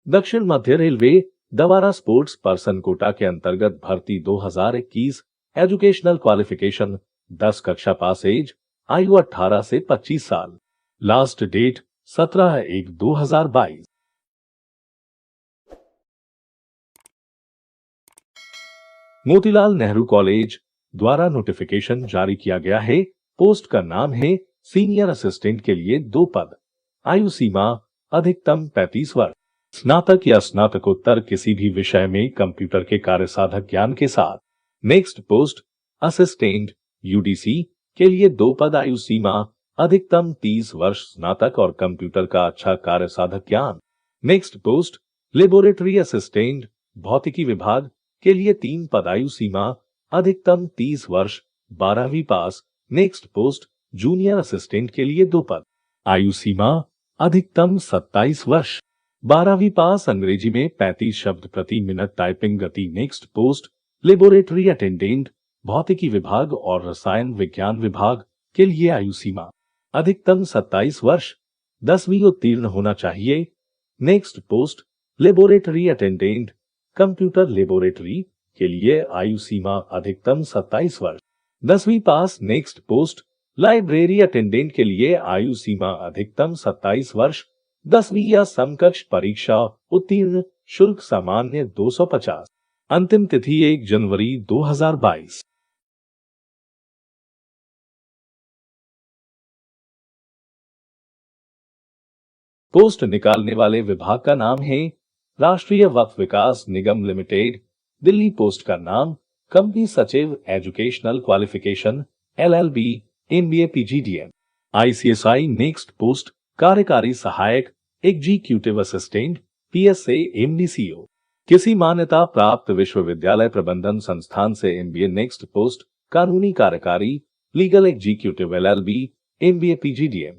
दक्षिण मध्य रेलवे दवारा sports person Kota के अंतर्गत भर्ती 2021 एजुकेशनल क्वालिफिकेशन 10 कक्षा पास एज आयु 18 से 25 साल। Last date 17/1/2022। Motilal Nehru college द्वारा नोटिफिकेशन जारी किया गया है। पोस्ट का नाम है सीनियर असिस्टेंट के लिए 2 पद। आयु सीमा अधिकतम 35 वर्ष। स्नातक या स्नातकोत्तर किसी भी विषय में कंप्यूटर के कार्यसाधक ज्ञान के साथ। नेक्स्ट पोस्ट असिस्टेंट यूडीसी के लिए 2 पद। आयु सीमा अधिकतम 30 वर्ष। स्नातक और कंप्यूटर का अच्छा कार्यसाधक ज्ञान। नेक्स्ट पोस्ट लेबोरेटरी असिस्टेंट भौतिकी विभाग के लिए 3 पद। आयु सीमा अधिकतम 30 वर्ष। 12वीं पास। नेक्स्ट पोस्ट जूनियर असिस्टेंट के लिए 2 पद। आयु सीमा अधिकतम 27 वर्ष। 12वीं पास। अंग्रेजी में 35 शब्द प्रति मिनट टाइपिंग गति। नेक्स्ट पोस्ट लेबोरेटरी अटेंडेंट भौतिकी विभाग और रसायन विज्ञान विभाग के लिए आयु सीमा अधिकतम 27 वर्ष। 10वीं उत्तीर्ण होना चाहिए। Next post laboratory attendant computer laboratory के लिए आयु सीमा अधिकतम 27 वर्ष। 10वीं पास। नेक्स्ट पोस्ट लाइब्रेरी अटेंडेंट के लिए आयु सीमा अधिकतम 27 वर्ष। 10वीं या समकक्ष परीक्षा उत्तीर्ण। शुल्क सामान्य 250। अंतिम तिथि 1 जनवरी 2022। पोस्ट निकालने वाले विभाग का नाम है राष्ट्रीय वक्फ विकास निगम लिमिटेड, दिल्ली। पोस्ट का नाम कंपनी सचिव educational qualification LLB MBA PGDM। ICSI। Next post कार्यकारी सहायक एग्जीक्यूटिव असिस्टेंट PSA MDCO किसी मान्यता प्राप्त विश्वविद्यालय प्रबंधन संस्थान से MBA। नेक्स्ट पोस्ट कानूनी कार्यकारी legal executive LLB MBA PGDM।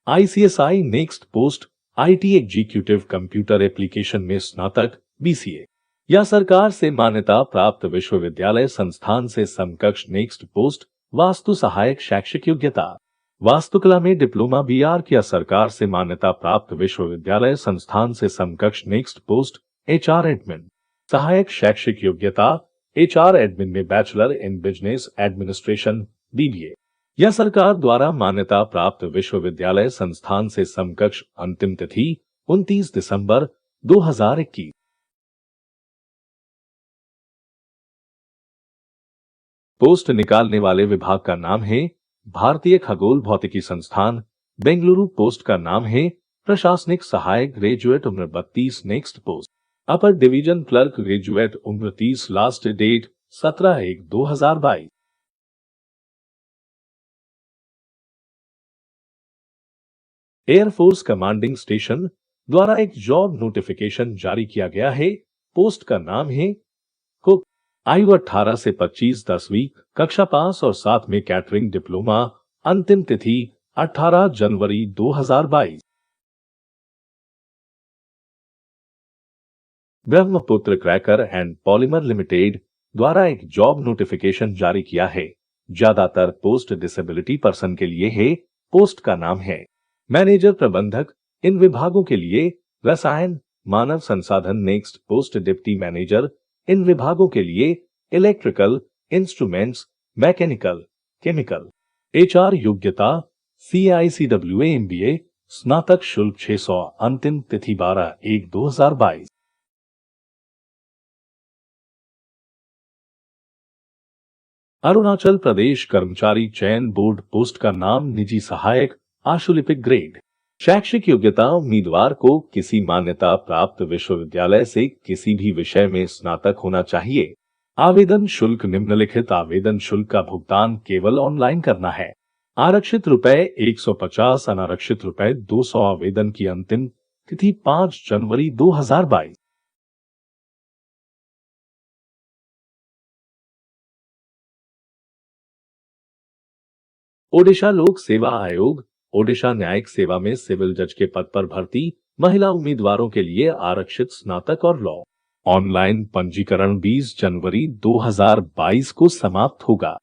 ICSI। Next post IT executive computer application में स्नातक BCA या सरकार से मान्यता प्राप्त विश्वविद्यालय संस्थान से समकक्ष। नेक्स्ट पोस्ट वास्तु सहायक शैक्षिक योग्यता वास्तुकला में डिप्लोमा BR या सरकार से मान्यता प्राप्त विश्वविद्यालय संस्थान से समकक्ष। नेक्स्ट पोस्ट HR एडमिन सहायक शैक्षिक योग्यता HR एडमिन में bachelor in business administration BBA या सरकार द्वारा मान्यता प्राप्त विश्वविद्यालय संस्थान से समकक्ष। अंतिम तिथि 29 दिसंबर 2021। पोस्ट निकालने वाले विभाग का नाम है भारतीय खगोल भौतिकी संस्थान, बेंगलुरु। पोस्ट का नाम है प्रशासनिक सहायक ग्रेजुएट उम्र 32। Next post upper division clerk graduate उम्र 30। Last date 17/1/2022। Air force commanding station द्वारा एक जॉब नोटिफिकेशन जारी किया गया है। पोस्ट का नाम है कुक। आयु 18 से 25। 10वीं कक्षा पास और साथ में कैटरिंग डिप्लोमा। अंतिम तिथि 18 जनवरी 2022। Brahmaputra cracker and polymer limited द्वारा एक जॉब नोटिफिकेशन जारी किया है। ज्यादातर पोस्ट डिसेबिलिटी पर्सन के लिए है। पोस्ट का नाम है मैनेजर प्रबंधक। इन विभागों के लिए रसायन मानव संसाधन। Next post deputy manager. इन विभागों के लिए electrical instruments mechanical chemical. HR योग्यता CICWA MBA स्नातक। शुल्क 600। अंतिम तिथि 12/1/2022। अरुणाचल प्रदेश कर्मचारी चयन बोर्ड। पोस्ट का नाम निजी सहायक आशुलिपिक ग्रेड। शैक्षिक योग्यता उम्मीदवार को किसी मान्यता प्राप्त विश्वविद्यालय से किसी भी विषय में स्नातक होना चाहिए। आवेदन शुल्क निम्नलिखित आवेदन शुल्क का भुगतान केवल ऑनलाइन करना है। आरक्षित रुपए 150, अनारक्षित रुपए 200। आवेदन की अंतिम तिथि 5 जनवरी 2022। ओडिशा लोक सेवा आयोग ओडिशा न्यायिक सेवा में सिविल जज के पद पर भर्ती महिला उम्मीदवारों के लिए आरक्षित स्नातक और लॉ। ऑनलाइन पंजीकरण 20 जनवरी 2022 को समाप्त होगा।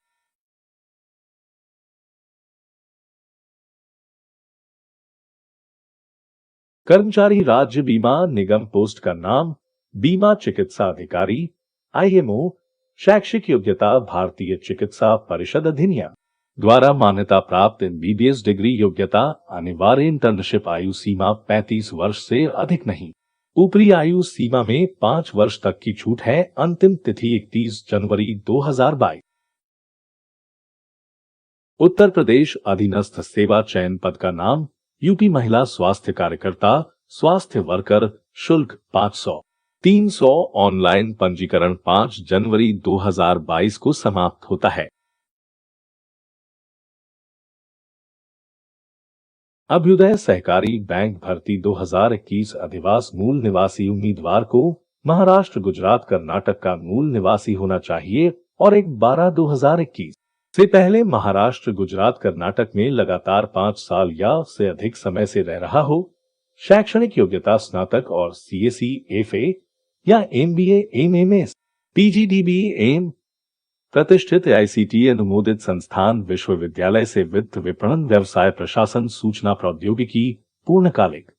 कर्मचारी राज्य बीमा निगम पोस्ट का नाम बीमा चिकित्सा अधिकारी IMO। शैक्षिक योग्यता भारतीय चिकित्सा परिषद अधिनियम द्वारा मान्यता प्राप्त MBBS डिग्री योग्यता अनिवार्य इंटर्नशिप आयु सीमा 35 वर्ष से अधिक नहीं। ऊपरी आयु सीमा में 5 वर्ष तक की छूट है। अंतिम तिथि 31 जनवरी 2022। उत्तर प्रदेश अधीनस्थ सेवा चयन पद का नाम यूपी महिला स्वास्थ्य कार्यकर्ता स्वास्थ्य वर्कर शुल्क 500। 300 ऑनलाइन पंजीकरण 5 जनवरी 2022 को समाप्त होता है। अभ्युदय सहकारी बैंक भर्ती 2021 अधिवास मूल निवासी उम्मीदवार को महाराष्ट्र गुजरात कर्नाटक का मूल निवासी होना चाहिए और 1/12/2021 से पहले महाराष्ट्र गुजरात कर्नाटक में लगातार 5 साल या से अधिक समय से रह रहा हो। शैक्षणिक योग्यता स्नातक और CSE FA या MBA MMS PGDB एम। प्रतिष्ठित ICT अनुमोदित संस्थान विश्वविद्यालय से वित्त विपणन व्यवसाय प्रशासन सूचना प्रौद्योगिकी पूर्णकालिक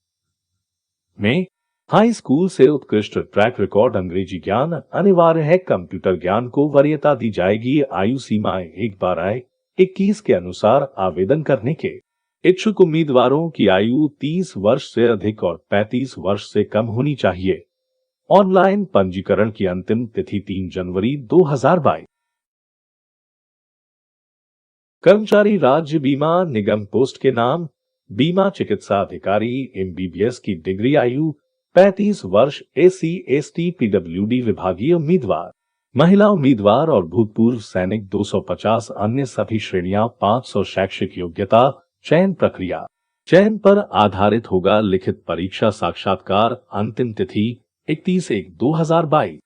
में हाई स्कूल से उत्कृष्ट ट्रैक रिकॉर्ड अंग्रेजी ज्ञान अनिवार्य है। कंप्यूटर ज्ञान को वरीयता दी जाएगी। आयु सीमा 1/21 के अनुसार आवेदन करने के इच्छुक उम्मीदवारों की आयु 30 वर्ष से अधिक और 35 वर्ष से कम होनी चाहिए। ऑनलाइन पंजीकरण की अंतिम तिथि 3 जनवरी 2022। कर्मचारी राज्य बीमा निगम पोस्ट के नाम बीमा चिकित्सा अधिकारी MBBS की डिग्री आयु 35 वर्ष SC ST PWD विभागीय उम्मीदवार महिला उम्मीदवार और भूतपूर्व सैनिक 250 अन्य सभी श्रेणियां 500 शैक्षिक योग्यता चयन प्रक्रिया चयन पर आधारित होगा। लिखित परीक्षा साक्षात्कार अंतिम तिथि 31/1/2022।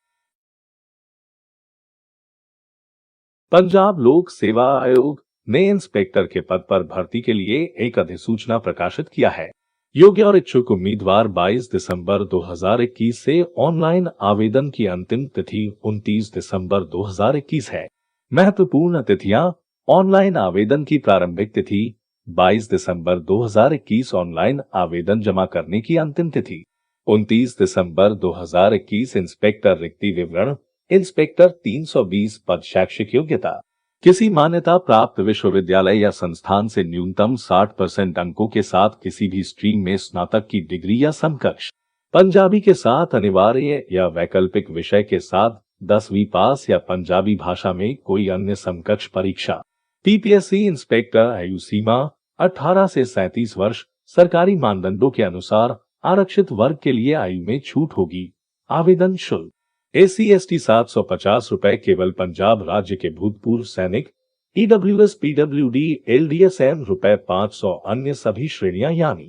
पंजाब लोक सेवा आयोग ने इंस्पेक्टर के पद पर भर्ती के लिए एक अधिसूचना प्रकाशित किया है। योग्य और इच्छुक उम्मीदवार 22 दिसंबर 2021 से ऑनलाइन आवेदन की अंतिम तिथि 29 दिसंबर 2021 है। महत्वपूर्ण तिथियां ऑनलाइन आवेदन की प्रारंभिक तिथि 22 दिसंबर 2021 ऑनलाइन आवेदन जमा करने की अंतिम तिथि 29 दिसंबर 2021 इंस्पेक्टर रिक्ति विवरण इंस्पेक्टर 320 पद शैक्षिक योग्यता किसी मान्यता प्राप्त विश्वविद्यालय या संस्थान से न्यूनतम 60% अंकों के साथ किसी भी स्ट्रीम में स्नातक की डिग्री या समकक्ष पंजाबी के साथ अनिवार्य या वैकल्पिक विषय के साथ 10वीं पास या पंजाबी भाषा में कोई अन्य समकक्ष परीक्षा। PPSC इंस्पेक्टर आयु सीमा 18 से 37 वर्ष। सरकारी मानदंडों के अनुसार आरक्षित वर्ग के लिए आयु में छूट होगी। आवेदन शुल्क SC ST 750 रुपए केवल पंजाब राज्य के भूतपूर्व सैनिक EWS PWD LDSM रुपए 500 अन्य सभी श्रेणियां यानी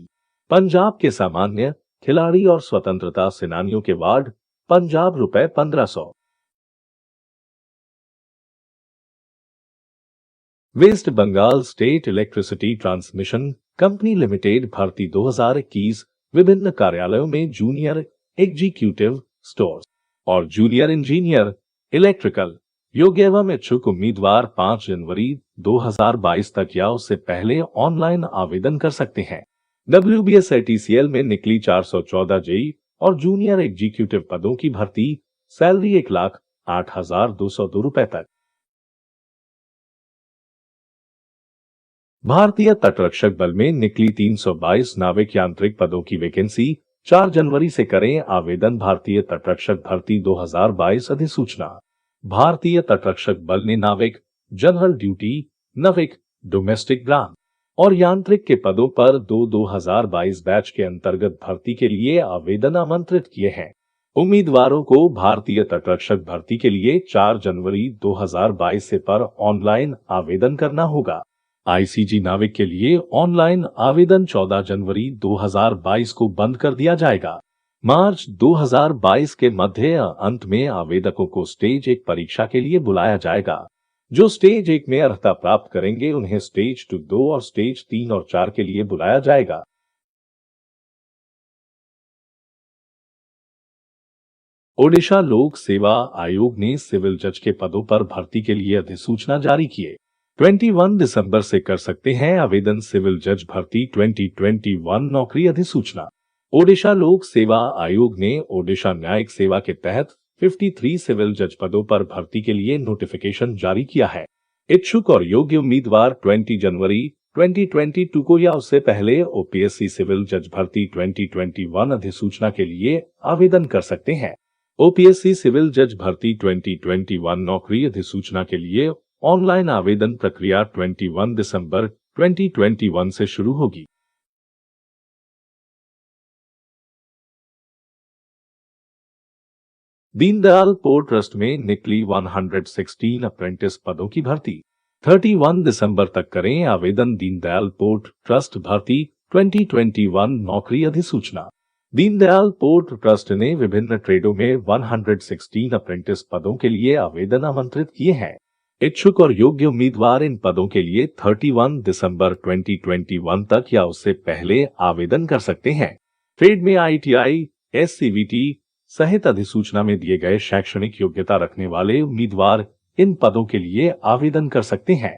पंजाब के सामान्य खिलाड़ी और स्वतंत्रता सेनानियों के वार्ड पंजाब रुपए 1500। West Bengal state electricity transmission company limited भर्ती 2021 विभिन्न कार्यालयों में जूनियर एग्जीक्यूटिव स्टोर्स और जूनियर इंजीनियर इलेक्ट्रिकल योग्य एवं इच्छुक उम्मीदवार 5 जनवरी 2022 तक या उससे पहले ऑनलाइन आवेदन कर सकते हैं। WBS ATCL में निकली 414 JEE और जूनियर एग्जीक्यूटिव पदों की भर्ती। सैलरी 1,08,202 रुपए तक। भारतीय तटरक्षक बल में निकली 322 नाविक यांत्रिक पदों की वैकेंसी 4 जनवरी से करें आवेदन। भारतीय तटरक्षक भर्ती 2022 अधिसूचना। भारतीय तटरक्षक बल ने नाविक जनरल ड्यूटी नाविक डोमेस्टिक ग्राम और यांत्रिक के पदों पर 2022 बैच के अंतर्गत भर्ती के लिए आवेदन आमंत्रित किए हैं। उम्मीदवारों को भारतीय तटरक्षक भर्ती के लिए 4 जनवरी 2022 से पर ऑनलाइन आवेदन करना होगा। ICG नाविक के लिए ऑनलाइन आवेदन 14 जनवरी 2022 को बंद कर दिया जाएगा। मार्च 2022 के मध्य अंत में आवेदकों को स्टेज 1 परीक्षा के लिए बुलाया जाएगा। जो स्टेज 1 में अर्हता प्राप्त करेंगे उन्हें स्टेज 2 और स्टेज 3 और 4 के लिए बुलाया जाएगा। ओडिशा लोक सेवा आयोग ने सिविल जज के पदों पर भर्ती के लिए अधिसूचना जारी किए। 21 दिसंबर से कर सकते हैं आवेदन। सिविल जज भर्ती 2021 नौकरी अधिसूचना ओडिशा लोक सेवा आयोग ने ओडिशा न्यायिक सेवा के तहत 53 सिविल जज पदों पर भर्ती के लिए नोटिफिकेशन जारी किया है। इच्छुक और योग्य उम्मीदवार 20 जनवरी 2022 को या उससे पहले ओपीएससी सिविल जज भर्ती 2021 अधिसूचना के लिए आवेदन कर सकते हैं। ओपीएससी सिविल जज भर्ती 2021 नौकरी अधिसूचना के लिए ऑनलाइन आवेदन प्रक्रिया 21 दिसंबर 2021 से शुरू होगी। दीनदयाल पोर्ट ट्रस्ट में निकली 116 अप्रेंटिस पदों की भर्ती 31 दिसंबर तक करें आवेदन। दीनदयाल पोर्ट ट्रस्ट भर्ती 2021 नौकरी अधिसूचना। दीनदयाल पोर्ट ट्रस्ट ने विभिन्न ट्रेडों में 116 अप्रेंटिस पदों के लिए आवेदन आमंत्रित किए हैं। इच्छुक और योग्य उम्मीदवार इन पदों के लिए 31 दिसंबर 2021 तक या उससे पहले आवेदन कर सकते हैं। ट्रेड में आईटीआई, एससीवीटी सहित अधिसूचना में दिए गए शैक्षणिक योग्यता रखने वाले उम्मीदवार इन पदों के लिए आवेदन कर सकते हैं।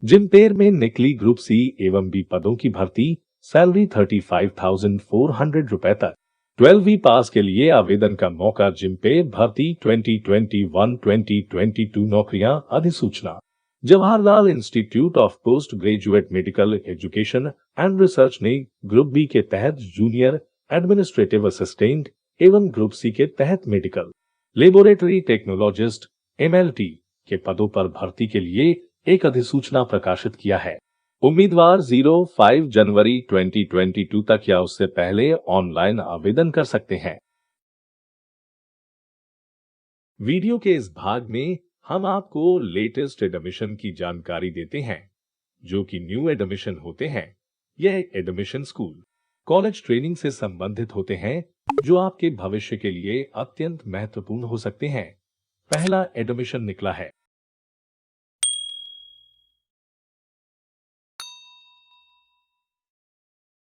जिम्पेर में निकली ग्रुप सी एवं बी पदों की भर्ती, सैलरी 35,400 रुपए तक। 12वीं पास के लिए आवेदन का मौका। जिम्पेर भर्ती 2021-2022 नौकरियां अधिसूचना। Jawaharlal institute of post graduate medical education and research ने ग्रुप बी के तहत जूनियर एडमिनिस्ट्रेटिव असिस्टेंट एवं ग्रुप सी के तहत मेडिकल लेबोरेटरी टेक्नोलॉजिस्ट (MLT) के पदों पर भर्ती के लिए एक अधिसूचना प्रकाशित किया है। उम्मीदवार 05 जनवरी 2022 तक या उससे पहले ऑनलाइन आवेदन कर सकते हैं। वीडियो के इस भाग में हम आपको लेटेस्ट एडमिशन की जानकारी देते हैं, जो कि न्यू एडमिशन होते हैं। यह एडमिशन स्कूल, कॉलेज ट्रेनिंग से संबंधित होते हैं, जो आपके भविष्य के लिए अत्यंत महत्वपूर्ण हो सकते हैं। पहला एडमिशन निकला है।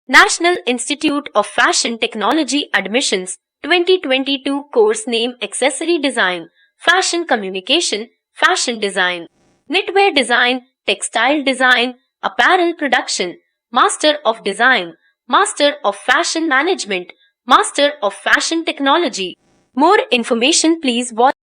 National Institute of Fashion Technology admissions 2022 course name Accessory Design, Fashion Communication, Fashion Design, Knitwear Design, Textile Design, Apparel Production, Master of Design, Master of Fashion Management, Master of Fashion Technology. More information please watch.